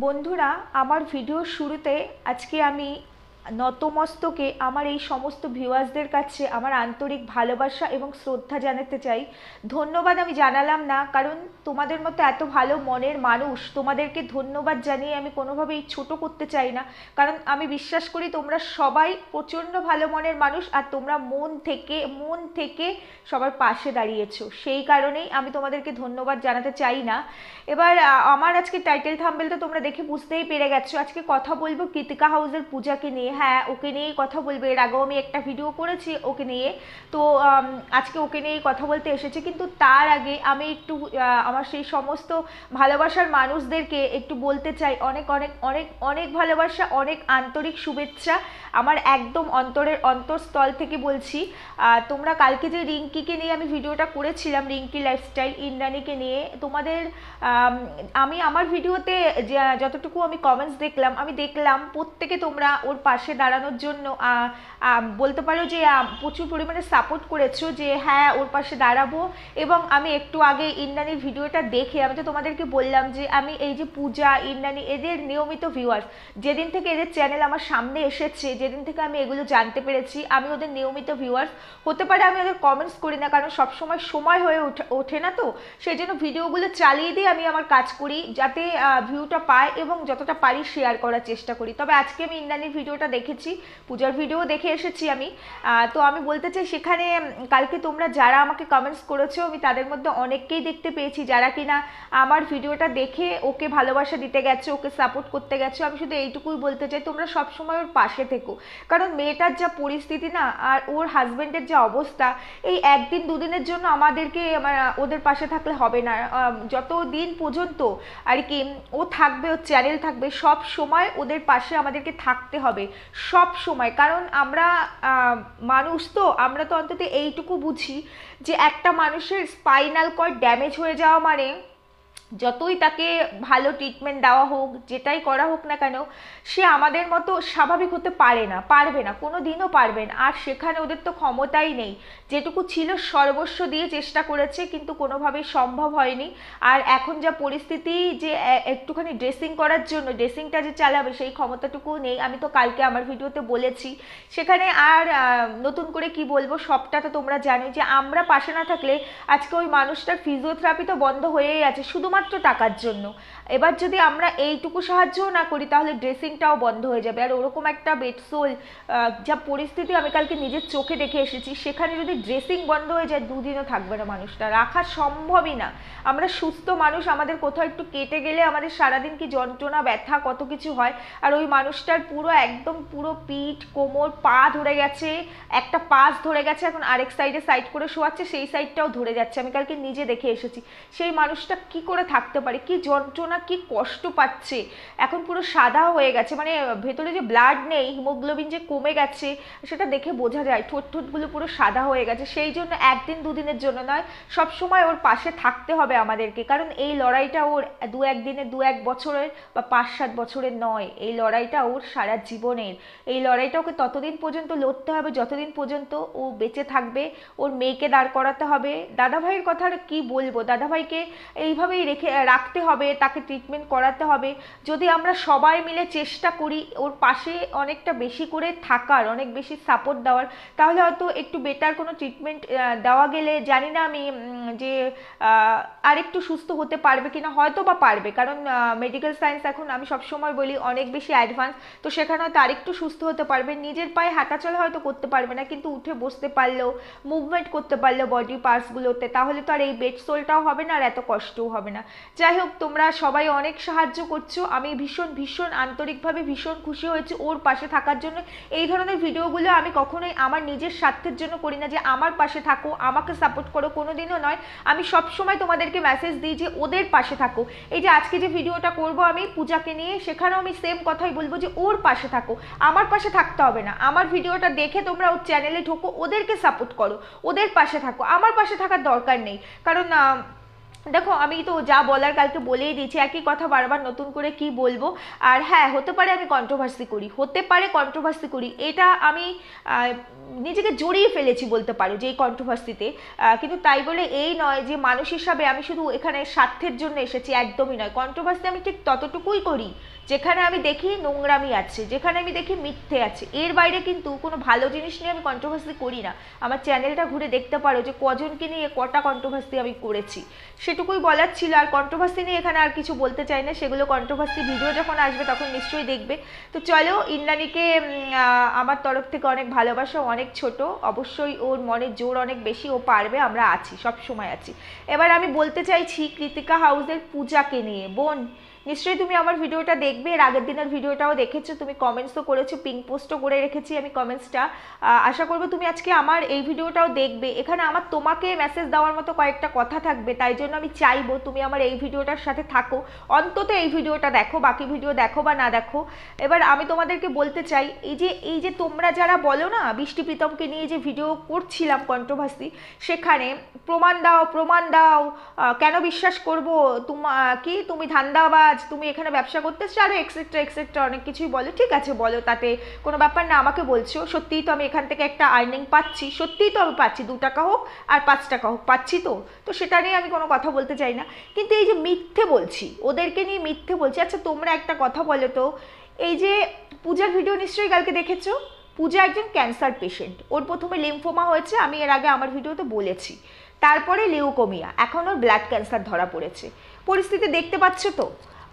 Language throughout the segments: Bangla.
বন্ধুরা, আমার ভিডিওর শুরুতে আজকে আমি নতমস্তকে আমার এই সমস্ত ভিউয়ার্সদের কাছে আমার আন্তরিক ভালোবাসা এবং শ্রদ্ধা জানাতে চাই। ধন্যবাদ আমি জানালাম না, কারণ তোমাদের মতো এত ভালো মনের মানুষ, তোমাদেরকে ধন্যবাদ জানিয়ে আমি কোনোভাবেই ছোট করতে চাই না। কারণ আমি বিশ্বাস করি তোমরা সবাই প্রচণ্ড ভালো মনের মানুষ, আর তোমরা মন থেকে সবার পাশে দাঁড়িয়েছো, সেই কারণেই আমি তোমাদেরকে ধন্যবাদ জানাতে চাই না। এবার আমার আজকে টাইটেল থাম্বনেল তো তোমরা দেখে বুঝতেই পেরে গেছো, আজকে কথা বলবো কৃতিকা হাউসের পূজাকে নিয়ে। হ্যাঁ, ওকে নিয়েই কথা বলবো। এর আগেও আমি একটা ভিডিও করেছি ওকে নিয়ে, তো আজকে ওকে নিয়েই কথা বলতে এসেছি। কিন্তু তার আগে আমি একটু আমার সেই সমস্ত ভালোবাসার মানুষদেরকে একটু বলতে চাই অনেক অনেক অনেক অনেক ভালোবাসা, অনেক আন্তরিক শুভেচ্ছা আমার একদম অন্তরের অন্তঃস্থল থেকে বলছি। তোমরা কালকে যে রিঙ্কিকে নিয়ে আমি ভিডিওটা করেছিলাম, রিঙ্কি লাইফস্টাইল ইন্দ্রাণীকে নিয়ে, তোমাদের আমি আমার ভিডিওতে যতটুকু আমি কমেন্টস দেখলাম, আমি দেখলাম প্রত্যেকে তোমরা ওর পাশে দাঁড়ানোর জন্য বলতে পারো যে প্রচুর পরিমাণে সাপোর্ট করেছো যে হ্যাঁ ওর পাশে দাঁড়াবো। এবং আমি একটু আগে ইন্দ্রাণীর ভিডিওটা দেখে আমি তো তোমাদেরকে বললাম যে আমি এই যে পূজা, ইন্দ্রাণী এদের নিয়মিত ভিউয়ার্স, যেদিন থেকে এদের চ্যানেল আমার সামনে এসেছে, যেদিন থেকে আমি এগুলো জানতে পেরেছি, আমি ওদের নিয়মিত ভিউয়ার্স। হতে পারে আমি ওদের কমেন্টস করি না, কারণ সবসময় সময় হয়ে ওঠে না, তো সেই জন্য ভিডিওগুলো চালিয়ে দিয়ে আমি আমার কাজ করি যাতে ভিউটা পায় এবং যতটা পারি শেয়ার করার চেষ্টা করি। তবে আজকে আমি ইন্দ্রাণীর ভিডিওটা দেখেছি, পূজার ভিডিও দেখে এসেছি আমি। তো আমি বলতে চাই সেখানে কালকে তোমরা যারা আমাকে কমেন্টস করেছো, আমি তাদের মধ্যে অনেককেই দেখতে পেয়েছি যারা কিনা আমার ভিডিওটা দেখে ওকে ভালোবাসা দিতে গেছে, ওকে সাপোর্ট করতে গেছে। আমি শুধু এইটুকুই বলতে চাই তোমরা সবসময় ওর পাশে থেকো, কারণ মেয়েটার যা পরিস্থিতি না, আর ওর হাজবেন্ডের যা অবস্থা, এই একদিন দুদিনের জন্য আমাদেরকে ওদের পাশে থাকলে হবে না। যত দিন পর্যন্ত আর কি ও থাকবে, ওর চ্যানেল থাকবে, সব সময় ওদের পাশে আমাদেরকে থাকতে হবে, সব সময়। কারণ আমরা মানুষ, তো আমরা তো অন্তত এইটুকু বুঝি যে একটা মানুষের স্পাইনাল কর্ড ড্যামেজ হয়ে যাওয়া মানে যতই তাকে ভালো ট্রিটমেন্ট দেওয়া হোক, যেটাই করা হোক না কেন, সে আমাদের মতো স্বাভাবিক হতে পারবে না, কোনো দিনও পারবে না। আর সেখানে ওদের তো ক্ষমতাই নেই, যেটুকু ছিল সর্বস্ব দিয়ে চেষ্টা করেছে কিন্তু কোনোভাবেই সম্ভব হয়নি। আর এখন যা পরিস্থিতি, যে একটুখানি ড্রেসিং করার জন্য ড্রেসিংটা যে চালাবে সেই ক্ষমতাটুকুও নেই। আমি তো কালকে আমার ভিডিওতে বলেছি, সেখানে আর নতুন করে কি বলবো, সবটা তো তোমরা জানো যে আমরা পাশে না থাকলে আজকে ওই মানুষটার ফিজিওথেরাপি তো বন্ধ হয়েই আছে শুধুমাত্র টাকার জন্য। এবার যদি আমরা এইটুকু সাহায্যও না করি তাহলে ড্রেসিংটাও বন্ধ হয়ে যাবে। আর ওরকম একটা বেডসোল যা পরিস্থিতি আমি কালকে নিজের চোখে দেখে এসেছি, সেখানে যদি ড্রেসিং বন্ধ হয়ে যায় দুদিনও থাকবে না, মানুষটা রাখা সম্ভবই না। আমরা সুস্থ মানুষ, আমাদের কোথাও একটু কেটে গেলে আমাদের সারাদিন কি যন্ত্রণা, ব্যথা, কত কিছু হয়। আর ওই মানুষটার পুরো একদম পুরো পিঠ, কোমর, পা ধরে গেছে, একটা পাশ ধরে গেছে, এখন আরেক সাইডে সাইড করে শোয়াচ্ছে, সেই সাইডটাও ধরে যাচ্ছে, আমি কালকে নিজে দেখে এসেছি। সেই মানুষটা কি করে থাকতে পারে, কি যন্ত্রণা, কি কষ্ট পাচ্ছে। এখন পুরো সাদা হয়ে গেছে, মানে ভেতরে যে ব্লাড নেই, হিমোগ্লোবিন যে কমে গেছে সেটা দেখে বোঝা যায়, ঠোঁটগুলো পুরো সাদা হয়ে গেছে। সেই জন্য একদিন দুদিনের জন্য নয়, সব সময় ওর পাশে থাকতে হবে আমাদেরকে, কারণ এই লড়াইটা ওর দু একদিনের, দু এক বছরের বা 5-7 বছরের নয়, এই লড়াইটা ওর সারা জীবনের। এই লড়াইটা ওকে ততদিন পর্যন্ত লড়তে হবে যতদিন পর্যন্ত ও বেঁচে থাকবে। ওর মেয়েকে দাঁড় করাতে হবে। দাদাভাইয়ের কথা আর কি বলবো, দাদাভাইকে এইভাবেই রাখতে হবে, তাকে ট্রিটমেন্ট করাতে হবে। যদি আমরা সবাই মিলে চেষ্টা করি ওর পাশে অনেকটা বেশি করে থাকার, অনেক বেশি সাপোর্ট দেওয়ার, তাহলে হয়তো একটু বেটার কোনো ট্রিটমেন্ট দেওয়া গেলে, জানি না আমি যে আরেকটু সুস্থ হতে পারবে কিনা, হয়তো বা পারবে, কারণ মেডিকেল সায়েন্স এখন আমি সবসময় বলি অনেক বেশি অ্যাডভান্স, তো সেখানে হয়তো আরেকটু সুস্থ হতে পারবে। নিজের পায়ে হাঁটাচলা হয়তো করতে পারবে না, কিন্তু উঠে বসতে পারলেও, মুভমেন্ট করতে পারলেও বডি পার্টসগুলোতে, তাহলে তো আর এই বেড সোলটাও হবে না আর এত কষ্টও হবে না। যাই হোক, তোমরা সবাই অনেক সাহায্য করছো, আমি ভীষণ ভীষণ আন্তরিকভাবে ভীষণ খুশি হয়েছি ওর পাশে থাকার জন্য। এই ধরনের ভিডিওগুলো আমি কখনোই আমার নিজের স্বার্থের জন্য করি না যে আমার পাশে থাকো, আমাকে সাপোর্ট করো, কোনোদিনও নয়। আমি সবসময় তোমাদেরকে মেসেজ দিই যে ওদের পাশে থাকো। এই যে আজকে যে ভিডিওটা করব আমি পূজাকে নিয়ে, সেখানেও আমি সেম কথাই বলবো যে ওর পাশে থাকো, আমার পাশে থাকতে হবে না। আমার ভিডিওটা দেখে তোমরা ওর চ্যানেলে ঢোকো, ওদেরকে সাপোর্ট করো, ওদের পাশে থাকো, আমার পাশে থাকার দরকার নেই। কারণ দেখো আমি তো যা বলার কালকে বলেই দিয়েছি, একই কথা বারবার নতুন করে কি বলবো। আর হ্যাঁ, হতে পারে আমি কন্ট্রোভার্সি করি, হতে পারে কন্ট্রোভার্সি করি, এটা আমি নিজেকে জড়িয়ে ফেলেছি বলতে পারো যে এই কন্ট্রোভার্সিতে। কিন্তু তাই বলে এই নয় যে মানুষ হিসাবে আমি শুধু এখানে স্বার্থের জন্য এসেছি, একদমই নয়। কন্ট্রোভার্সি আমি ঠিক ততটুকুই করি যেখানে আমি দেখি নোংরামি আছে, যেখানে আমি দেখি মিথ্যে আছে। এর বাইরে কিন্তু কোনো ভালো জিনিস নিয়ে আমি কন্ট্রোভার্সি করি না। আমার চ্যানেলটা ঘুরে দেখতে পারো যে কজনকে নিয়ে কটা কন্ট্রোভার্সি আমি করেছি, সেটুকুই বলার ছিল। আর কন্ট্রোভার্সি নিয়ে এখানে আর কিছু বলতে চাই না, সেগুলো কন্ট্রোভার্সি ভিডিও যখন আসবে তখন নিশ্চয়ই দেখবে। তো চলো, ইন্দ্রাণীকে আমার তরফ থেকে অনেক ভালোবাসা, অনেক ছোট, অবশ্যই ওর মনের জোর অনেক বেশি, ও পারবে, আমরা আছি, সব সময় আছি। এবার আমি বলতে চাইছি কৃতিকা হাউসের পূজাকে নিয়ে। বোন, নিশ্চয়ই তুমি আমার ভিডিওটা দেখবে, এর আগের দিনের ভিডিওটাও দেখেছো, তুমি কমেন্টসও করেছো, পিঙ্ক পোস্টও করে রেখেছি আমি কমেন্টসটা। আশা করবো তুমি আজকে আমার এই ভিডিওটাও দেখবে। এখানে আমার তোমাকে মেসেজ দেওয়ার মতো কয়েকটা কথা থাকবে, তাই জন্য আমি চাইবো তুমি আমার এই ভিডিওটার সাথে থাকো, অন্তত এই ভিডিওটা দেখো, বাকি ভিডিও দেখো বা না দেখো। এবার আমি তোমাদেরকে বলতে চাই, এই যে তোমরা যারা বলো না বৃষ্টি প্রীতমকে নিয়ে যে ভিডিও করছিলাম কন্ট্রোভার্সি, সেখানে প্রমাণ দাও, প্রমাণ দাও, কেন বিশ্বাস করবো, কি তুমি ধান্দাবাজ, তুমি এখানে ব্যবসা করতেছো, আরো এক্সেট্রা এক্সেট্রা অনেক কিছুই বলো, ঠিক আছে বলো, তাতে কোনো ব্যাপার না। আমাকে বলছো, সত্যিই তো আমি এখান থেকে একটা আর্নিং পাচ্ছি, সত্যিই তো আমি পাচ্ছি, 2 টাকা হোক আর 5 টাকা হোক, পাচ্ছি তো। তো সেটা নিয়ে আমি কোনো কথা বলতে চাই না, কিন্তু এই যে মিথ্যে বলছি, ওদেরকে নিয়ে মিথ্যে বলছি। আচ্ছা তোমরা একটা কথা বলো তো, এই যে পূজার ভিডিও নিশ্চয়ই কালকে দেখেছো, পূজা একজন ক্যান্সার পেশেন্ট, ওর প্রথমে লিম্ফোমা হয়েছে, আমি এর আগে আমার ভিডিওতে বলেছি, তারপরে লিউকোমিয়া, এখন ওর ব্লাড ক্যান্সার ধরা পড়েছে। পরিস্থিতি দেখতে পাচ্ছ তো,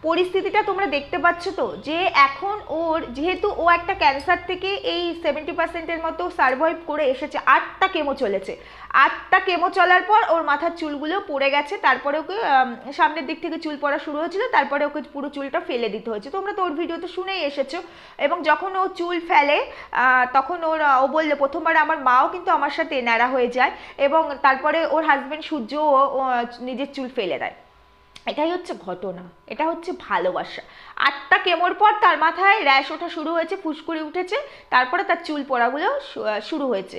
পরিস্থিতিটা তোমরা দেখতে পাচ্ছ তো, যে এখন ওর যেহেতু ও একটা ক্যান্সার থেকে এই 70%-এর মতো সার্ভাইভ করে এসেছে, 8টা কেমো চলেছে, 8টা কেমো চলার পর ওর মাথার চুলগুলো পড়ে গেছে, তারপরে ওকে সামনের দিক থেকে চুল পড়া শুরু হয়েছিল, তারপরে ওকে পুরো চুলটা ফেলে দিতে হয়েছে, তোমরা তো ওর ভিডিওতে শুনেই এসেছো। এবং যখন ও চুল ফেলে তখন ও বললো, প্রথমবার আমার মাও কিন্তু আমার সাথে ন্যাড়া হয়ে যায়, এবং তারপরে ওর হাজব্যান্ড সূর্য নিজের চুল ফেলে দেয়। এটাই হচ্ছে ঘটনা, এটা হচ্ছে ভালোবাসা। 8টা কেমোর পর তার মাথায় র্যাশ ওঠা শুরু হয়েছে, ফুসকুড়ি উঠেছে, তারপরে তার চুল পড়াগুলো শুরু হয়েছে।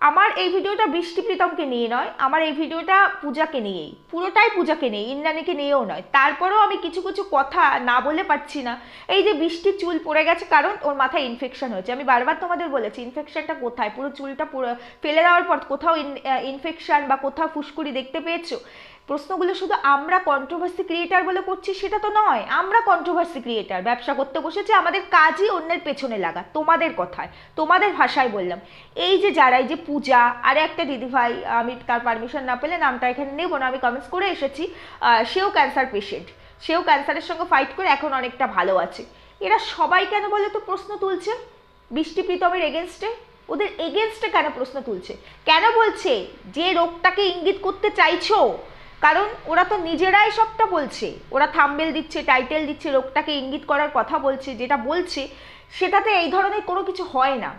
আমার এই ভিডিওটা বৃষ্টি প্রীতমকে নিয়ে নয়, আমার এই ভিডিওটা পূজাকে নিয়েই, পুরোটাই পূজাকে নিয়ে, ইন্দ্রাণীকে নিয়েও নয়। তারপরেও আমি কিছু কিছু কথা না বলে পারছি না। এই যে বৃষ্টির চুল পড়ে গেছে কারণ ওর মাথায় ইনফেকশন হয়েছে, আমি বারবার তোমাদের বলেছি ইনফেকশনটা কোথায়, পুরো চুলটা পুরো ফেলে দেওয়ার পর কোথাও ইনফেকশন বা কোথাও ফুসকুড়ি দেখতে পেয়েছো? প্রশ্নগুলো শুধু আমরা কন্ট্রোভার্সি ক্রিয়েটার বলে করছি সেটা তো নয়, আমরা কন্ট্রোভার্সি ক্রিয়েটার, ব্যবসা করতে বসেছি, আমাদের কাজই অন্যের পেছনে লাগা। তোমাদের কথায়, তোমাদের ভাষায় বললাম। এই যে যারা, এই যে পূজা, আরে একটা দিদিভাই, আমি তার পারমিশন না পেলে নামটা এখানে নেব না, আমি কমেন্টস করে এসেছি, সেও ক্যান্সার পেশেন্ট, সেও ক্যান্সারের সঙ্গে ফাইট করে এখন অনেকটা ভালো আছে। এরা সবাই কেন বলে তো প্রশ্ন তুলছে বৃষ্টি প্রীতমের এগেনস্টে? ওদের এগেনস্টে কেন প্রশ্ন তুলছে, কেন বলছে যে রোগটাকে ইঙ্গিত করতে চাইছো? কারণ ওরা তো নিজেরাই সবটা বলছে, ওরা থাম্বনেল দিচ্ছে, টাইটেল দিচ্ছে, রোগটাকে ইঙ্গিত করার কথা বলছে, যেটা বলছে সেটাতে এই ধরনের কোনো কিছু হয় না।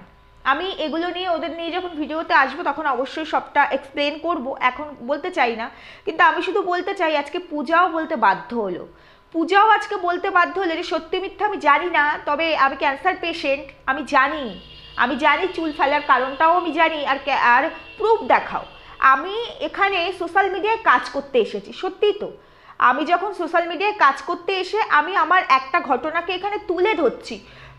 আমি এগুলো নিয়ে ওদের নিয়ে যখন ভিডিওতে আসবো তখন অবশ্যই সবটা এক্সপ্লেন করব, এখন বলতে চাই না। কিন্তু আমি শুধু বলতে চাই, আজকে পূজাও বলতে বাধ্য হলো, পূজাও আজকে বলতে বাধ্য হলো যে সত্যি মিথ্যা আমি জানি না, তবে আমি ক্যান্সার পেশেন্ট, আমি জানি, আমি জানি চুল ফেলার কারণটাও আমি জানি, আর প্রুফ দেখাও। আমি এখানে সোশ্যাল মিডিয়ায় কাজ করতে এসেছি, সত্যিই তো, আমি যখন সোশ্যাল মিডিয়ায় কাজ করতে এসে আমি আমার একটা ঘটনাকে এখানে তুলে ধরছি,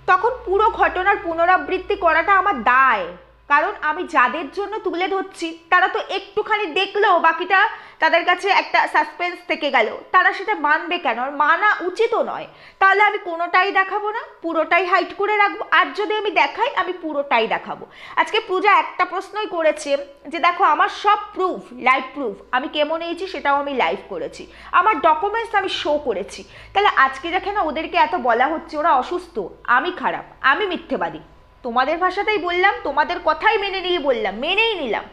তখন পুরো ঘটনার পুনরাবৃত্তি করাটা আমার দায়। কারণ আমি যাদের জন্য তুলে ধরছি তারা তো একটুখানি দেখলেও বাকিটা তাদের কাছে একটা সাসপেন্স থেকে গেল, তারা সেটা মানবে কেন? আর মানা উচিতও নয়। তাহলে আমি কোনোটাই দেখাবো না, পুরোটাই হাইড করে রাখবো, আর যদি আমি দেখাই আমি পুরোটাই দেখাবো। আজকে পূজা একটা প্রশ্নই করেছে যে দেখো আমার সব প্রুফ, লাইভ প্রুফ, আমি কেমন নিয়েছি সেটাও আমি লাইভ করেছি, আমার ডকুমেন্টস আমি শো করেছি। তাহলে আজকে দেখে না ওদেরকে এত বলা হচ্ছে ওরা অসুস্থ, আমি খারাপ, আমি মিথ্যেবাদী, তোমাদের ভাষাতেই বললাম, তোমাদের কথাই মেনে নিয়ে বললাম, মেনেই নিলাম,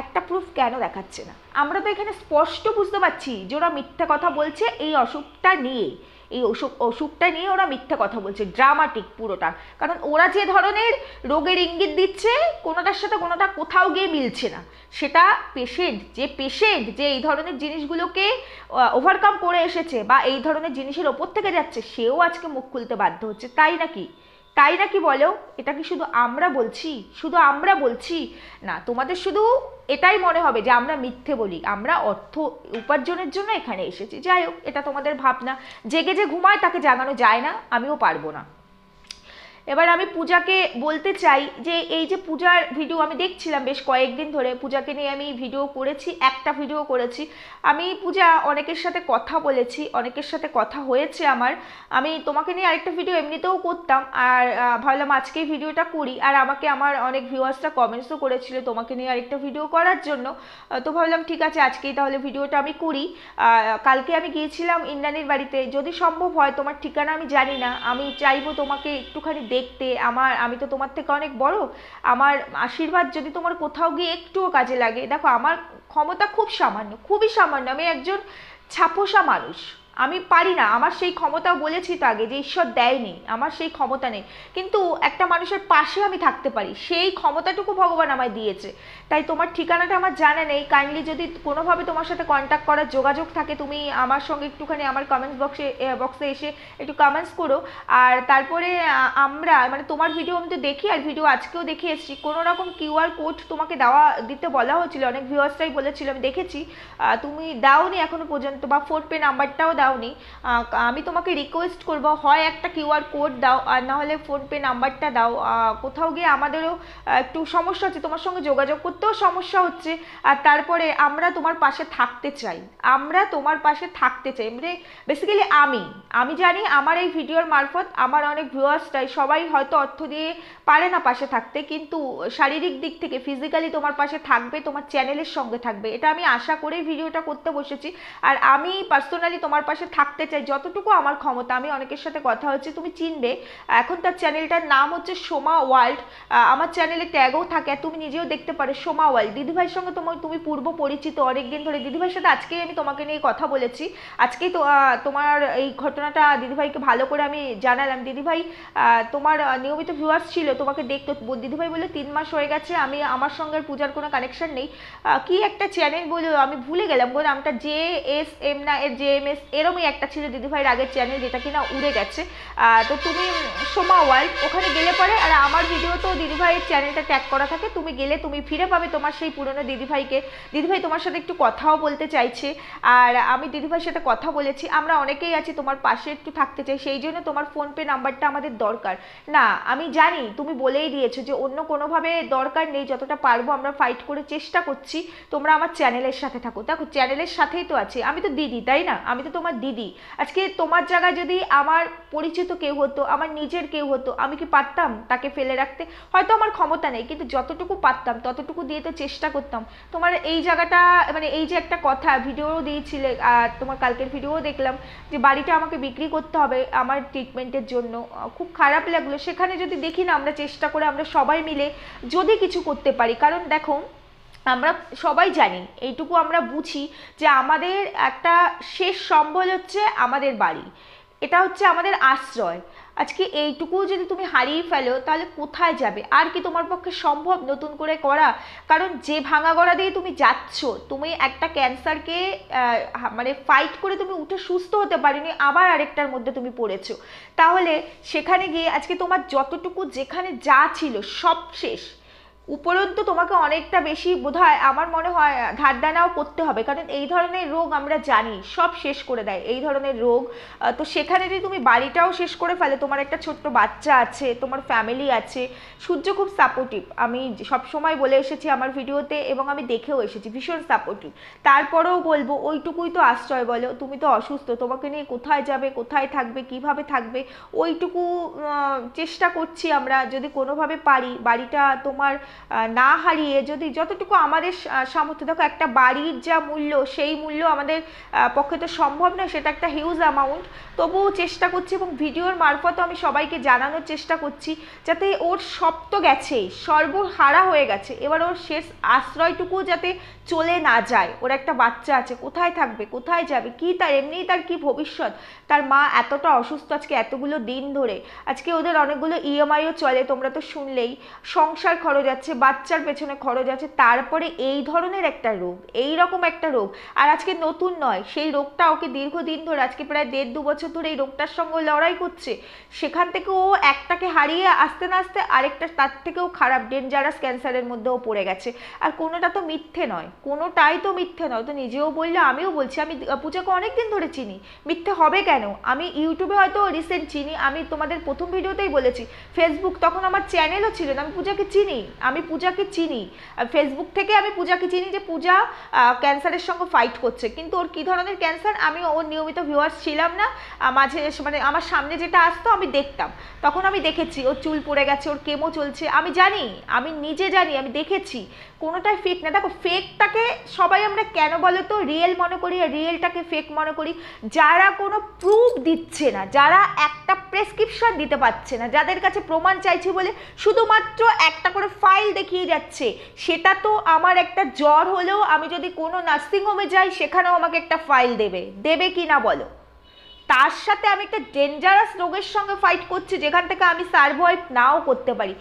একটা প্রুফ কেন দেখাচ্ছে না? আমরা তো এখানে স্পষ্ট বুঝতে পারছি যে ওরা মিথ্যা কথা বলছে এই অসুখটা নিয়ে, এই অসুখটা নিয়ে ওরা মিথ্যা কথা বলছে, ড্রামাটিক পুরোটা। কারণ ওরা যে ধরনের রোগের ইঙ্গিত দিচ্ছে কোনোটার সাথে কোনোটা কোথাও গিয়ে মিলছে না। সেটা পেশেন্ট যে এই ধরনের জিনিসগুলোকে ওভারকাম করে এসেছে বা এই ধরনের জিনিসের ওপর থেকে যাচ্ছে, সেও আজকে মুখ খুলতে বাধ্য হচ্ছে, তাই নাকি? তাই নাকি বলো? এটা কি শুধু আমরা বলছি? শুধু আমরা বলছি? না, তোমাদের শুধু এটাই মনে হবে যে আমরা মিথ্যে বলি, আমরা অর্থ উপার্জনের জন্য এখানে এসেছি। যাই হোক, এটা তোমাদের ভাবনা। জেগে যে ঘুমায় তাকে জাগানো যায় না, আমিও পারবো না। এবার আমি পূজাকে বলতে চাই যে এই যে পূজার ভিডিও আমি দেখছিলাম বেশ কয়েকদিন ধরে, পূজাকে নিয়ে আমি ভিডিও করেছি, একটা ভিডিও করেছি আমি। পূজা, অনেকের সাথে কথা বলেছি, অনেকের সাথে কথা হয়েছে আমার। আমি তোমাকে নিয়ে আরেকটা ভিডিও এমনিতেও করতাম, আর ভাবলাম আজকেই ভিডিওটা করি। আর আমাকে আমার অনেক ভিউয়ার্সরা কমেন্টসও করেছিল তোমাকে নিয়ে আরেকটা ভিডিও করার জন্য। তো ভাবলাম ঠিক আছে, আজকেই তাহলে ভিডিওটা আমি করি। কালকে আমি গিয়েছিলাম ইন্দ্রাণীর বাড়িতে, যদি সম্ভব হয়, তোমার ঠিকানা আমি জানি না, আমি চাইবো তোমাকে একটুখানি দেখতে। আমি তো তোমার থেকে অনেক বড়, আমার আশীর্বাদ যদি তোমার কোথাও গিয়ে একটুও কাজে লাগে। দেখো, আমার ক্ষমতা খুব সামান্য, খুবই সামান্য, আমি একজন ছাপোষা মানুষ, আমি পারি না। আমার সেই ক্ষমতা, বলেছি তো আগে যে ঈশ্বর দেয়নি, আমার সেই ক্ষমতা নেই, কিন্তু একটা মানুষের পাশে আমি থাকতে পারি, সেই ক্ষমতাটুকু ভগবান আমায় দিয়েছে। তাই তোমার ঠিকানাটা আমার জানা নেই, কাইন্ডলি যদি কোনোভাবে তোমার সাথে কন্ট্যাক্ট করার যোগাযোগ থাকে, তুমি আমার সঙ্গে একটুখানি আমার কমেন্টস বক্সে এসে একটু কমেন্টস করো। আর তারপরে আমরা মানে তোমার ভিডিও আমি তো দেখি, আর ভিডিও আজকেও দেখে এসেছি, কোনো রকম কিউআর কোড তোমাকে দিতে বলা হয়েছিল, অনেক ভিউয়ার্সরাই বলেছিল, আমি দেখেছি তুমি দাওনি এখনো পর্যন্ত, বা ফোনপে নাম্বারটাও দাওনি। আমি তোমাকে রিকোয়েস্ট করবো, হয় একটা কিউআর কোড দাও, আর না হলে ফোনপে নাম্বারটা দাও। কোথাও গিয়ে আমাদেরও একটু সমস্যা হচ্ছে, তোমার সঙ্গে যোগাযোগ করতেও সমস্যা হচ্ছে। আর তারপরে আমরা তোমার পাশে থাকতে চাই, আমরা তোমার পাশে থাকতে চাই, মানে বেসিক্যালি আমি জানি আমার এই ভিডিওর মারফত আমার অনেক ভিউয়ার্সটাই সবাই হয়তো অর্থ দিয়ে পারে না পাশে থাকতে, কিন্তু শারীরিক দিক থেকে ফিজিক্যালি তোমার পাশে থাকবে, তোমার চ্যানেলের সঙ্গে থাকবে, এটা আমি আশা করেই ভিডিওটা করতে বসেছি। আর আমি পার্সোনালি তোমার পাশে থাকতে চাই যতটুকু আমার ক্ষমতা। আমি অনেকের সাথে কথা হচ্ছে, তুমি চিনবে, এখন তার চ্যানেলটার নাম হচ্ছে সোমা ওয়ার্ল্ড, আমার চ্যানেলে ট্যাগও থাকে, আর তুমি নিজেও দেখতে পারো সোমা ওয়ার্ল্ড। দিদিভাইয়ের সঙ্গে তুমি পূর্ব পরিচিত অনেকদিন ধরে, দিদিভাইয়ের সাথে আজকেই আমি তোমাকে নিয়ে কথা বলেছি, আজকেই তো তোমার এই ঘটনাটা দিদিভাইকে ভালো করে আমি জানালাম। দিদিভাই তোমার নিয়মিত ভিউয়ার্স ছিল, তোমাকে দেখতো, দিদিভাই বলে 3 মাস হয়ে গেছে আমার সঙ্গে পূজার কোনো কানেকশন নেই, কি একটা চ্যানেল বলে আমি ভুলে গেলাম গো নামটা, JSM না JMS এরমই একটা ছিল দিদিভাইয়ের আগের চ্যানেল, যেটা কিনা উড়ে গেছে। তো তুমি সোমা ওয়ার্ল্ড ওখানে গেলে পরে, আর আমার ভিডিও তো দিদিভাইয়ের চ্যানেলটা ট্যাগ করা থাকে, তুমি গেলে তুমি ফিরে পাবে তোমার সেই পুরনো দিদিভাইকে। দিদিভাই তোমার সাথে একটু কথাও বলতে চাইছে, আর আমি দিদিভাইয়ের সাথে কথা বলেছি, আমরা অনেকেই আছি তোমার পাশে একটু থাকতে চাই, সেই জন্য তোমার ফোনপে নাম্বারটা আমাদের দরকার। না, আমি জানি তুমি বলেই দিয়েছো যে অন্য কোনোভাবে দরকার নেই, যতটা পারবো আমরা ফাইট করে চেষ্টা করছি তোমরা আমার চ্যানেলের সাথে থাকো। দেখো, চ্যানেলের সাথেই তো আছে, আমি তো দিদি, তাই না? আমি তো তোমার দিদি। আজকে তোমার জায়গায় যদি আমার পরিচিত কেউ হতো, আমার নিজের কেউ হতো, আমি কি পারতাম তাকে ফেলে রাখতে? হয়তো আমার ক্ষমতা নেই, কিন্তু যতটুকু পারতাম ততটুকু দিয়ে তো চেষ্টা করতাম। তোমার এই জায়গাটা, মানে এই যে একটা কথা ভিডিও দিয়েছিলে, আর তোমার কালকের ভিডিও দেখলাম যে বাড়িটা আমাকে বিক্রি করতে হবে আমার ট্রিটমেন্টের জন্য, খুব খারাপ লাগলো। সেখানে যদি দেখি না, আমরা চেষ্টা করে আমরা সবাই মিলে যদি কিছু করতে পারি, কারণ দেখো আমরা সবাই জানি, এইটুকু আমরা বুঝি যে আমাদের একটা শেষ সম্বল হচ্ছে আমাদের বাড়ি, এটা হচ্ছে আমাদের আশ্রয়। আজকে এইটুকু যদি তুমি হারিয়ে ফেলো, তাহলে কোথায় যাবে? আর কি তোমার পক্ষে সম্ভব নতুন করে করা? কারণ যে ভাঙা গড়া দিয়ে তুমি যাচ্ছ, তুমি একটা ক্যান্সারকে মানে ফাইট করে তুমি উঠে সুস্থ হতে পারিনি, আবার আরেকটার মধ্যে তুমি পড়েছো। তাহলে সেখানে গিয়ে আজকে তোমার যতটুকু যেখানে যা ছিল সব শেষ, উপরন্তু তোমাকে অনেকটা বেশি বোধহয় আমার মনে হয় ধার দেনাও করতে হবে, কারণ এই ধরনের রোগ আমরা জানি সব শেষ করে দেয় এই ধরনের রোগ। তো সেখানে যদি তুমি বাড়িটাও শেষ করে ফেলে, তোমার একটা ছোট্ট বাচ্চা আছে, তোমার ফ্যামিলি আছে। সূর্য খুব সাপোর্টিভ, আমি সবসময় বলে এসেছি আমার ভিডিওতে, এবং আমি দেখেও এসেছি ভীষণ সাপোর্টিভ। তারপরেও বলবো ওইটুকুই তো আশ্রয়, বলো তুমি তো অসুস্থ, তোমাকে নিয়ে কোথায় যাবে, কোথায় থাকবে, কিভাবে থাকবে, ওইটুকু চেষ্টা করছি আমরা, যদি কোনোভাবে পারি বাড়িটা তোমার না হারিয়ে, যদি যতটুকু আমাদের সামর্থ্য। দেখো, একটা বাড়ির যা মূল্য, সেই মূল্য আমাদের পক্ষে তো সম্ভব নয়, সেটা একটা হিউজ অ্যামাউন্ট, তবুও চেষ্টা করছি, এবং ভিডিওর মারফত আমি সবাইকে জানানোর চেষ্টা করছি, যাতে ওর সব তো গেছেই, সর্বহারা হয়ে গেছে, এবার ওর শেষ আশ্রয়টুকু যাতে চলে না যায়। ওর একটা বাচ্চা আছে, কোথায় থাকবে, কোথায় যাবে, কি তার এমনিই তার কি ভবিষ্যৎ? তার মা এতটা অসুস্থ আজকে এতগুলো দিন ধরে, আজকে ওদের অনেকগুলো EMIও চলে, তোমরা তো শুনলেই, সংসার খরচ আছে, আছে, বাচ্চার পেছনে খরচ আছে, তারপরে এই ধরনের একটা রোগ, এই রকম একটা রোগ। আর আজকে নতুন নয়, সেই রোগটা ওকে দীর্ঘদিন ধরে, আজকে প্রায় 1.5-2 বছর ধরে এই রোগটার সঙ্গে লড়াই করছে। সেখান থেকে ও একটাকে হারিয়ে আস্তে না আস্তে আরেকটা তার থেকেও খারাপ ডেঞ্জারাস ক্যান্সারের মধ্যেও পড়ে গেছে। আর কোনোটা তো মিথ্যে নয়, কোনোটাই তো মিথ্যে নয়। তো নিজেও বললে, আমিও বলছি, আমি পূজাকে অনেকদিন ধরে চিনি, মিথ্যে হবে কেন? আমি ইউটিউবে হয়তো রিসেন্ট চিনি, আমি তোমাদের প্রথম ভিডিওতেই বলেছি, ফেসবুক তখন আমার চ্যানেলও ছিল না, আমি পূজাকে চিনি, আমি পূজাকে চিনি ফেসবুক থেকে, আমি পূজাকে চিনি যে পূজা ক্যান্সারের সঙ্গে ফাইট করছে। কিন্তু ওর কী ধরনের ক্যান্সার আমি ওর নিয়মিত ভিউয়ার্স ছিলাম না, মাঝে মানে আমার সামনে যেটা আসতো আমি দেখতাম, তখন আমি দেখেছি ওর চুল পড়ে গেছে, ওর কেমো চলছে, আমি জানি, আমি নিজে জানি, আমি দেখেছি, কোনোটাই ফেক না। দেখো, ফেকটাকে সবাই আমরা কেন বলো তো রিয়েল মনে করি, আর রিয়েলটাকে ফেক মনে করি? যারা কোনো প্রুফ দিচ্ছে না, যারা একটা প্রেসক্রিপশন দিতে পারছে না, যাদের কাছে প্রমাণ চাইছে বলে শুধুমাত্র একটা করে ফাইল দেখিয়ে যাচ্ছে। সেটা তো আমার একটা জ্বর হলেও আমি যদি কোনো নার্সিংহোমে যাই, সেখানেও আমাকে একটা ফাইল দেবে কি না বলো? তার সাথে আমি একটা ডেঞ্জারাস রোগের সঙ্গে ফাইট করছি, যেখান থেকে আমি সার্ভাইভ নাও করতে পারি।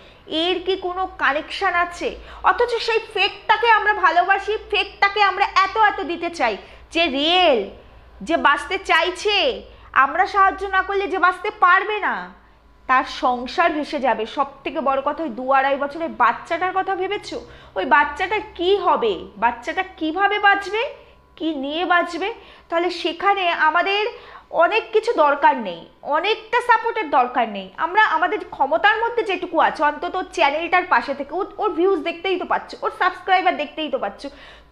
এর কি কোনো কানেকশন আছে? অথচ সেই ফেকটাকে আমরা ভালোবাসি, ফেকটাকে আমরা এত এত দিতে চাই। যে রিয়েল, যে বাঁচতে চাইছে, আমরা সাহায্য না করলে যে বাঁচতে পারবে না, তার সংসার ভেসে যাবে। সব থেকে বড় কথা, ওই 2-2.5 বছরের বাচ্চাটার কথা ভেবেছো? ওই বাচ্চাটার কি হবে? বাচ্চাটা কিভাবে বাঁচবে? কি নিয়ে বাঁচবে? তাহলে সেখানে আমাদের অনেক কিছু দরকার নেই, অনেকটা সাপোর্টের দরকার নেই। আমরা আমাদের ক্ষমতার মধ্যে যেটুকু আছে, অন্তত চ্যানেলটার পাশে থেকে ওর ভিউজ দেখতেই তো পাচ্ছ, ওর সাবস্ক্রাইবার দেখতেই তো পাচ্ছ।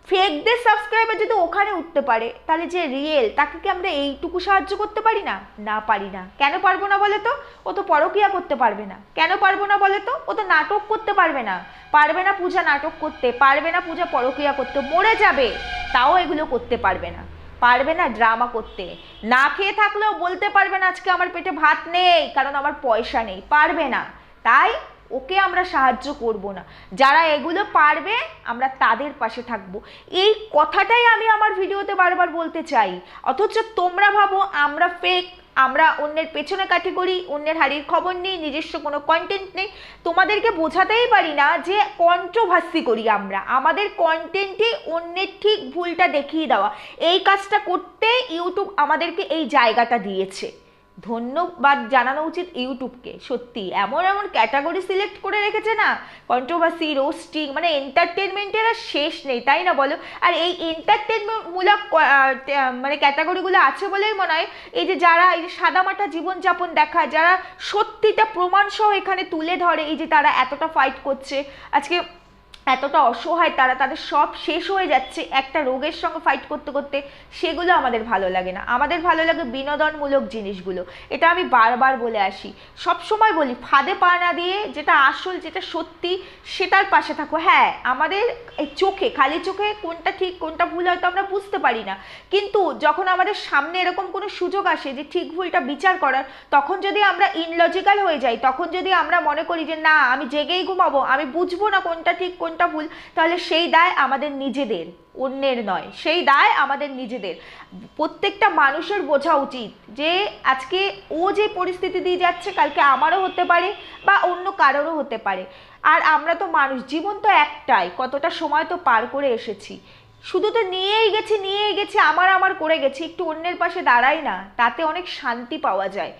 ফেকদের সাবস্ক্রাইবার যদি ওখানে উঠতে পারে, তাহলে যে রিয়েল, তাকে কি আমরা এইটুকু সাহায্য করতে পারি না? না, পারি না। কেন পারবো না বলে তো? ও তো পরকীয়া করতে পারবে না। কেন পারবো না বলে তো? ও তো নাটক করতে পারবে না। পারবে না পূজা নাটক করতে, পারবে না পূজা পরকীয়া করতে, মরে যাবে তাও এগুলো করতে পারবে না। পারবে না ড্রামা করতে, না খেয়ে থাকলেও বলতে পারবে না আজকে আমার পেটে ভাত নেই, কারণ আমার পয়সা নেই। পারবে না, তাই ওকে আমরা সাহায্য করব না। যারা এগুলো পারবে, আমরা তাদের পাশে থাকবো। এই কথাটাই আমি আমার ভিডিওতে বারবার বলতে চাই। অথচ তোমরা ভাবো আমরা ফেক, আমরা অন্যের পেছনে কাঠি করি, অন্যের হাড়ির খবর নেই, নিজস্ব কোনো কন্টেন্ট নেই। তোমাদেরকে বোঝাতেই পারি না যে কন্ট্রোভার্সি করি আমরা। আমাদের কন্টেন্টে অন্যের ঠিক ভুলটা দেখিয়ে দেওয়া, এই কাজটা করতে ইউটিউব আমাদেরকে এই জায়গাটা দিয়েছে। ধন্যবাদ জানানো উচিত ইউটিউবকে। সত্যি এমন এমন ক্যাটাগরি সিলেক্ট করে রেখেছে না, কন্ট্রোভার্সি, রোস্টিং, মানে এন্টারটেনমেন্টের আর শেষ নেই, তাই না বলো? আর এই এন্টারটেনমেন্টমূলক মানে ক্যাটাগরিগুলো আছে বলেই মনে হয় এই যে যারা এই যে সাদামাটা জীবনযাপন দেখায়, যারা সত্যিটা প্রমাণসহ এখানে তুলে ধরে, এই যে তারা এতটা ফাইট করছে, আজকে এতটা অসহায় তারা, তাদের সব শেষ হয়ে যাচ্ছে একটা রোগের সঙ্গে ফাইট করতে করতে, সেগুলো আমাদের ভালো লাগে না। আমাদের ভালো লাগে বিনোদনমূলক জিনিসগুলো। এটা আমি বারবার বলে আসি, সব সময় বলি, ফাঁদে পা না দিয়ে যেটা আসল, যেটা সত্যি, সেটার পাশে থাকো। হ্যাঁ, আমাদের এই চোখে, খালি চোখে কোনটা ঠিক কোনটা ভুল হয়তো আমরা বুঝতে পারি না, কিন্তু যখন আমাদের সামনে এরকম কোনো সুযোগ আসে যে ঠিক ভুলটা বিচার করার, তখন যদি আমরা ইনলজিক্যাল হয়ে যাই, তখন যদি আমরা মনে করি যে না আমি জেগেই ঘুমাবো, আমি বুঝবো না কোনটা ঠিক কোনটা ভুল, তাহলে সেই দায় আমাদের নিজেদের, অন্যের নয়। সেই দায় আমাদের নিজেদের। প্রত্যেকটা মানুষের বোঝা উচিত যে আজকে ও যে পরিস্থিতি দিয়ে যাচ্ছে, কালকে আমারও হতে পারে বা অন্য কারোরও হতে পারে। আর আমরা তো মানুষ, জীবন তো একটাই, কতটা সময় তো পার করে এসেছি, শুধু তো নিয়েই গেছি, আমার করে গেছি। একটু অন্যের পাশে দাঁড়াই না, তাতে অনেক শান্তি পাওয়া যায়।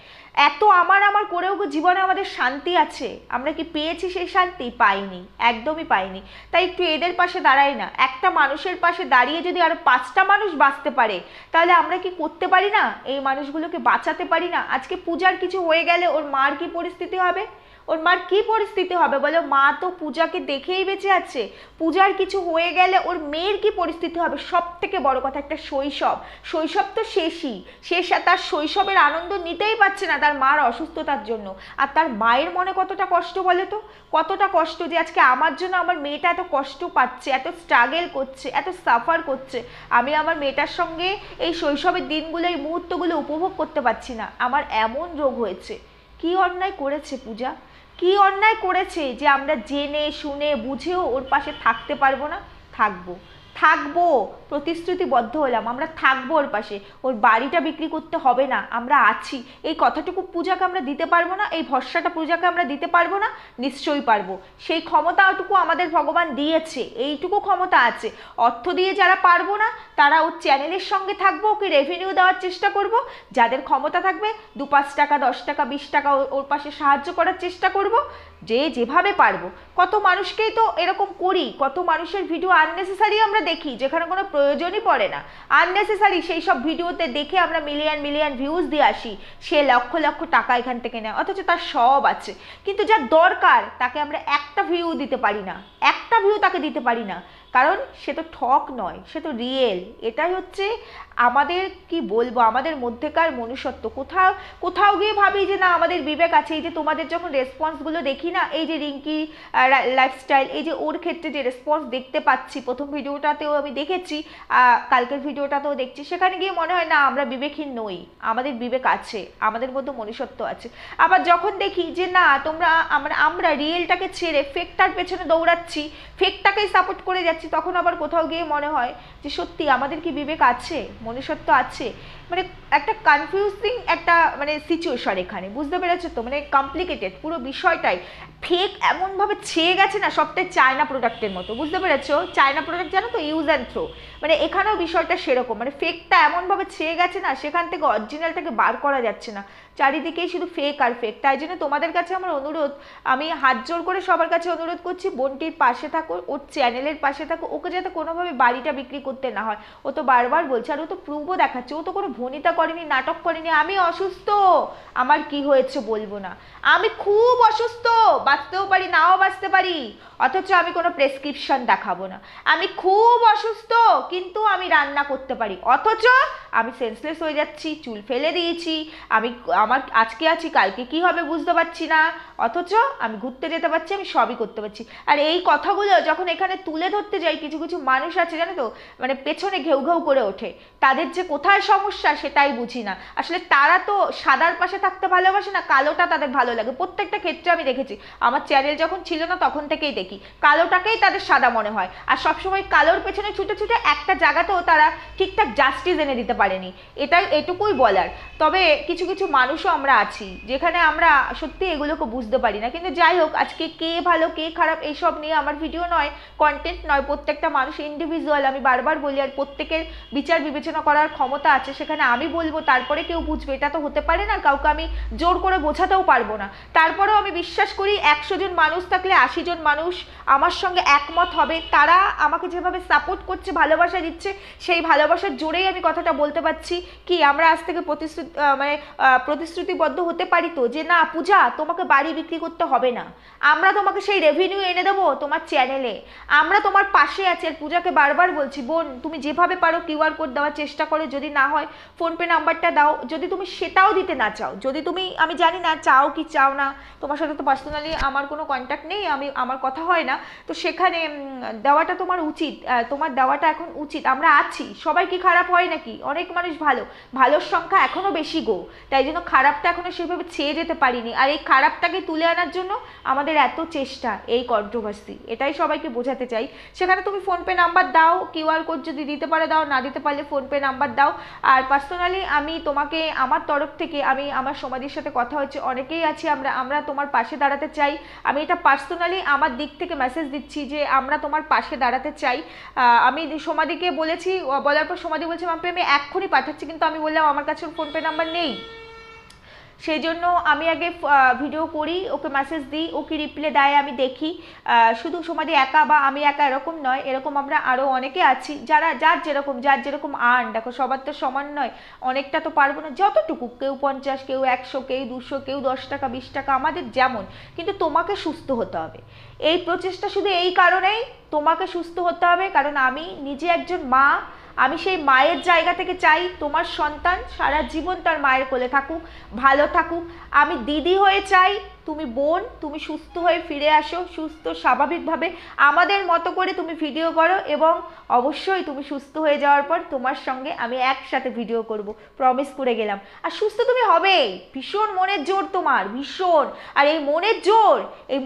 এত আমার করেও জীবনে আমাদের শান্তি আছে, আমরা কি পেয়েছি সেই শান্তি? পাইনি, একদমই পাইনি। তাই একটু এদের পাশে দাঁড়াই না। একটা মানুষের পাশে দাঁড়িয়ে যদি আরো 5টা মানুষ বাঁচতে পারে, তাহলে আমরা কি করতে পারি না? এই মানুষগুলোকে বাঁচাতে পারি না? আজকে পূজার কিছু হয়ে গেলে ওর মার কি পরিস্থিতি হবে? ওর মার কি পরিস্থিতি হবে বলো? মা তো পূজাকে দেখেই বেঁচে আছে। পূজার কিছু হয়ে গেলে ওর মেয়ের কি পরিস্থিতি হবে? সব থেকে বড় কথা, একটা শৈশব তো শেষই, তার শৈশবের আনন্দ নিতেই পারছে না তার মার অসুস্থতার জন্য। আর তার মায়ের মনে কতটা কষ্ট বলে তো, কতটা কষ্ট যে আজকে আমার জন্য আমার মেয়েটা এত কষ্ট পাচ্ছে, এত স্ট্রাগল করছে, এত সাফার করছে। আমি আমার মেয়েটার সঙ্গে এই শৈশবের দিনগুলো, এই মুহূর্তগুলো উপভোগ করতে পারছি না। আমার এমন রোগ হয়েছে। কি অন্যায় করেছে পূজা? কি অন্যায় করেছে যে আমরা জেনে শুনে বুঝেও ওর পাশে থাকতে পারবো না? থাকবো, থাকবো, প্রতিশ্রুতিবদ্ধ হলাম, আমরা থাকবো ওর পাশে, ওর বাড়িটা বিক্রি করতে হবে না, আমরা আছি, এই কথাটুকু পূজাকে আমরা দিতে পারবো না? এই ভরসাটা পূজাকে আমরা দিতে পারবো না? নিশ্চয়ই পারবো। সেই ক্ষমতাটুকু আমাদের ভগবান দিয়েছে, এইটুকু ক্ষমতা আছে। অর্থ দিয়ে যারা পারবো না তারা ওর চ্যানেলের সঙ্গে থাকবো, ওকে রেভিনিউ দেওয়ার চেষ্টা করব। যাদের ক্ষমতা থাকবে 2-5 টাকা, 10 টাকা, 20 টাকা ওর পাশে সাহায্য করার চেষ্টা করব, যে যেভাবে পারবো। কত মানুষকেই তো এরকম করি, কত মানুষের ভিডিও আননেসেসারি আমরা দেখি, যেখানে কোনো প্রয়োজনই পড়ে না, আননেসেসারি সেই সব ভিডিওতে দেখে আমরা মিলিয়ন মিলিয়ন ভিউজ দিয়ে আসি, সে লক্ষ লক্ষ টাকা এখান থেকে নেয়, অথচ তার সব আছে, কিন্তু যার দরকার তাকে আমরা একটা ভিউ দিতে পারি না, একটা ভিউ তাকে দিতে পারি না, কারণ সে তো ঠক নয়, সে তো রিয়েল। এটাই হচ্ছে আমাদের, কি বলবো, আমাদের মধ্যেকার মনুষ্যত্ব। কোথাও কোথাও গিয়ে ভাবি যে না, আমাদের বিবেক আছে। এই যে তোমাদের যখন রেসপন্সগুলো দেখি না, এই যে রিঙ্কি লাইফস্টাইল, এই যে ওর ক্ষেত্রে যে রেসপন্স দেখতে পাচ্ছি, প্রথম ভিডিওটাতেও আমি দেখেছি, কালকের ভিডিওটাতেও দেখছি, সেখানে গিয়ে মনে হয় না আমরা বিবেকহীন নই, আমাদের বিবেক আছে, আমাদের মধ্যে মনুষ্যত্ব আছে। আবার যখন দেখি যে না, আমরা রিয়েলটাকে ছেড়ে ফেকটার পেছনে দৌড়াচ্ছি, ফেকটাকেই সাপোর্ট করে যাচ্ছি, তখন আবার কোথাও গিয়ে মনে হয় যে সত্যি আমাদের কি বিবেক আছে, মনুষ্যত্ব আছে? মানে একটা কনফিউজিং একটা মানে সিচুয়েশন এখানে, বুঝতে পেরেছো তো? মানে কমপ্লিকেটেড পুরো বিষয়টাই। ফেক এমনভাবে ছেয়ে গেছে না, সবটাই চায়না প্রোডাক্টের মতো, বুঝতে পেরেছো? চায়না প্রোডাক্ট জানো তো, ইউজ অ্যান্ড থ্রো, মানে এখানেও বিষয়টা সেরকম, মানে ফেকটা এমনভাবে ছেয়ে গেছে না, সেখান থেকে অরিজিনালটাকে বার করা যাচ্ছে না, চারিদিকেই শুধু ফেক আর ফেক। তাই জন্য তোমাদের কাছে আমার অনুরোধ, আমি হাত জোর করে সবার কাছে অনুরোধ করছি, বোনটির পাশে থাকো, ওর চ্যানেলের পাশে থাকো, ওকে যাতে কোনোভাবে বাড়িটা বিক্রি করতে না হয়। ও তো বারবার বলছে, আর ও তো প্রুভও দেখাচ্ছে, ও তো কোনো ভনিতা করেনি, নাটক করেনি। আমি অসুস্থ, আমার কি হয়েছে বলবো না, আমি খুব অসুস্থ, বাঁচতেও পারি, নাও বাঁচতে পারি, অথচ আমি কোনো প্রেসক্রিপশন দেখাবো না। আমি খুব অসুস্থ, কিন্তু আমি রান্না করতে পারি, অথচ আমি সেন্সলেস হয়ে যাচ্ছি, চুল ফেলে দিয়েছি, আমার আজকে আছি, কালকে কি হবে বুঝতে পারছি না, অথচ আমি ঘুরতে যেতে পারছি, আমি সবই করতে পারছি। আর এই কথাগুলো যখন এখানে তুলে ধরতে যাই, কিছু কিছু মানুষ আছে জানো তো, মানে পেছনে ঘেউ ঘেউ করে ওঠে, তাদের যে কোথায় সমস্যা সেটাই বুঝি না। আসলে তারা তো সাদার পাশে থাকতে ভালোবাসে না, কালোটা তাদের ভালো লাগে। প্রত্যেকটা ক্ষেত্রে আমি দেখেছি, আমার চ্যানেল যখন ছিল না তখন থেকেই দেখি, কালোটাকেই তাদের সাদা মনে হয়, আর সবসময় কালোর পেছনে ছুটে ছুটে একটা জায়গাতেও তারা ঠিকঠাক জাস্টিস এনে দিতে পারেনি, এটুকুই বলার। তবে কিছু কিছু মানুষও আমরা আছি যেখানে আমরা সত্যি এগুলোকে বুঝতে পারি না। কিন্তু যাই হোক, আজকে কে ভালো কে খারাপ এইসব নিয়ে আমার ভিডিও নয়, কন্টেন্ট নয়, প্রত্যেকটা মানুষ ইন্ডিভিজুয়াল, আমি বারবার বলি, আর প্রত্যেকের বিচার বিবেচনা করার ক্ষমতা আছে, সেখানে আমি বলবো তারপরে কেউ বুঝবে, এটা তো হতে পারে না, কাউকে আমি জোর করে বোঝাতেও পারবো না। তারপরেও আমি বিশ্বাস করি 100 জন মানুষ থাকলে 80 জন মানুষ আমার সঙ্গে একমত হবে, তারা আমাকে যেভাবে সাপোর্ট করছে, ভালোবাসা দিচ্ছে, সেই ভালোবাসার জোরেই আমি কথাটা বলতে পারছি। কি আমরা আজ থেকে প্রতিশ্রুতিবদ্ধ হতে পারি তো, যে না পূজা, তোমাকে বাড়ি বিক্রি করতে হবে না, আমরা তোমাকে সেই রেভিনিউ এনে দেবো তোমার চ্যানেলে, আমরা তোমার পাশে আছি। আর পূজাকে বারবার বলছি, বোন তুমি যেভাবে পারো কিউআর কোড দেওয়ার চেষ্টা করো, যদি না হয় ফোনপে নাম্বারটা দাও, যদি তুমি সেটাও দিতে না চাও, যদি তুমি, আমি জানি না চাও কি চাও না, তোমার সাথে তো পার্সোনালি আমার কোনো কন্ট্যাক্ট নেই, আমার কথা হয় না, তো সেখানে দেওয়াটা তোমার উচিত, তোমার দেওয়াটা এখন উচিত। আমরা আছি, সবাই কি খারাপ হয় নাকি? অনেক মানুষ ভালো, ভালোর সংখ্যা এখনো বেশি গো, তাই জন্য খারাপটা এখনো সেভাবে ছেয়ে যেতে পারিনি। আর এই খারাপটাকে তুলে আনার জন্য আমাদের এত চেষ্টা, এই কন্ট্রোভার্সি, এটাই সবাইকে বোঝাতে চাই। সেখানে তুমি ফোনপে নাম্বার দাও, কিউআর কোড যদি দিতে পারে দাও, না দিতে পারলে ফোনপে নাম্বার দাও। আর পার্সোনালি আমি তোমাকে আমার তরফ থেকে, আমি আমার সমাজের সাথে কথা হচ্ছে, অনেকেই আছি, আমরা তোমার পাশে দাঁড়াতে চাই। আমি এটা পার্সোনালি আমার দিক থেকে মেসেজ দিচ্ছি যে আমরা তোমার পাশে দাঁড়াতে চাই। আমি সমাধিকে বলেছি, বলার পর সমাধি বলছে মাম্পি আমি এক্ষুনি পাঠাচ্ছি, কিন্তু আমি বললাম আমার কাছে ফোনপে নাম্বার নেই, সেই জন্য আমি আগে ভিডিও করি, ওকে মেসেজ দিই, ও কি রিপ্লাই দেয় আমি দেখি। শুধু সমাধি একা বা আমি একা এরকম নয়, এরকম আমরা আরও অনেকে আছি, যার যেরকম আর্ন, দেখো সবার তো সমান নয়, অনেকটা তো পারবো না, যতটুকু, কেউ 50, কেউ 100, কেউ 200, কেউ 10 টাকা 20 টাকা, আমাদের যেমন, কিন্তু তোমাকে সুস্থ হতে হবে। এই প্রচেষ্টা শুধু এই কারণেই, তোমাকে সুস্থ হতে হবে, কারণ আমি নিজে একজন মা, আমি সেই মায়ের জায়গা থেকে চাই তোমার সন্তান সারা জীবন তার মায়ের কোলে থাকুক, ভালো থাকুক। আমি দিদি হয়ে চাই তুমি বোন, তুমি সুস্থ হয়ে ফিরে আসো, সুস্থ স্বাভাবিকভাবে আমাদের মতো করে তুমি ভিডিও করো, এবং অবশ্যই তুমি সুস্থ হয়ে যাওয়ার পর তোমার সঙ্গে আমি একসাথে ভিডিও করব, প্রমিস করে গেলাম। আর সুস্থ তুমি হবেই, ভীষণ মনের জোর তোমার, ভীষণ। আর এই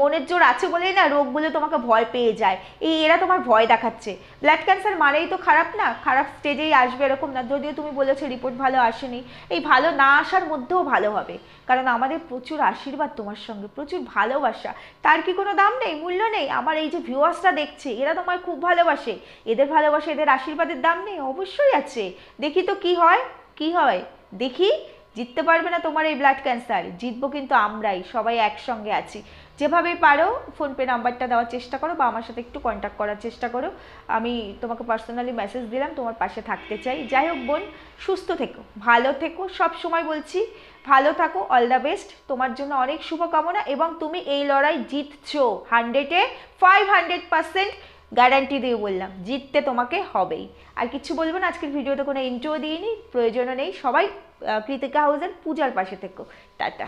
মনের জোর আছে বলেই না রোগ বলে তোমাকে ভয় পেয়ে যায়। এরা তোমার ভয় দেখাচ্ছে। ব্লাড ক্যান্সার মানেই তো খারাপ না, খারাপ স্টেজেই আসবে এরকম না। যদিও তুমি বলেছো রিপোর্ট ভালো আসেনি, এই ভালো না আসার মধ্যেও ভালো হবে, কারণ আমাদের প্রচুর আশীর্বাদ তোমার সঙ্গে, প্রচুর ভালোবাসা। তার কি কোনো দাম নেই, মূল্য নেই? আমার এই যে ভিউয়ার্সরা দেখছে, এরা তোমায় খুব ভালোবাসে, এদের ভালোবাসা, এদের আশীর্বাদের দাম নেই? অবশ্যই আছে। দেখি তো কি হয়, কি হয় দেখি। জিততে পারবে না তোমার এই ব্লাড ক্যান্সার, জিতবো কিন্তু আমরাই, সবাই একসঙ্গে আছি। যেভাবে পারো ফোনপে নাম্বারটা দেওয়ার চেষ্টা করো, বা আমার সাথে একটু কন্ট্যাক্ট করার চেষ্টা করো। আমি তোমাকে পার্সোনালি মেসেজ দিলাম, তোমার পাশে থাকতে চাই। যাই হোক বোন, সুস্থ থেকো, ভালো থেকো, সব সময় বলছি ভালো থাকো, অল দ্য বেস্ট। তোমার জন্য অনেক শুভকামনা, এবং তুমি এই লড়াই জিতছো 100-এ 500% গ্যারান্টি দিয়ে বললাম, জিততে তোমাকে হবেই। আর কিছু বলবো না, আজকের ভিডিওতে কোনো ইন্ট্রো দিইনি, প্রয়োজনও নেই। সবাই কৃতিকা হাউসের পূজার পাশে থেকো। টাটা।